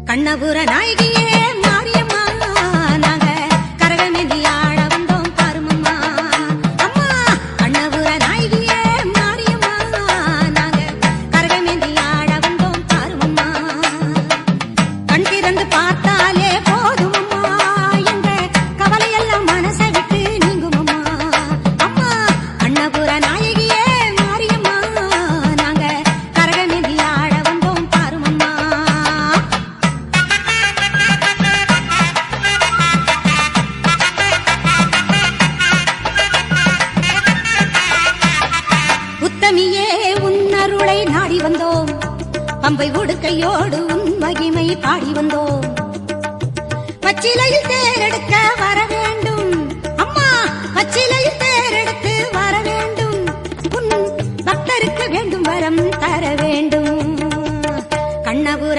கண்ணபுர நாயகியே மாரியம்மா நாங்க கரகமேந்தி ஆட வந்தோம் பாருமம்மா அம்மா கண்ணபுர நாயகியே மாரியம்மா நாங்க கரகமேந்தி ஆட வந்தோம் பாருமம்மா கண் திறந்து பார்த்தாலே போதுமம்மா எங்க கவலையெல்லாம் மனசை விட்டு நீங்குமம்மா அம்மா கண்ணபுர நாயகியே மாரியம்மா நாங்க கரகமேந்தி ஆட வந்தோம் பாருமம்மா உத்தமியே உன்னருளை நாடி வந்தோம் பம்பை உடுக்கையோடு உன் மகிமை பாடி வந்தோம் பச்சிலையில் தேரெடுக்க வர வேண்டும் அம்மா பச்சிலையில் தேரெடுத்து வர வேண்டும் உன் பக்தருக்கு வேண்டும் வரம் தர வேண்டும் கண்ணபுர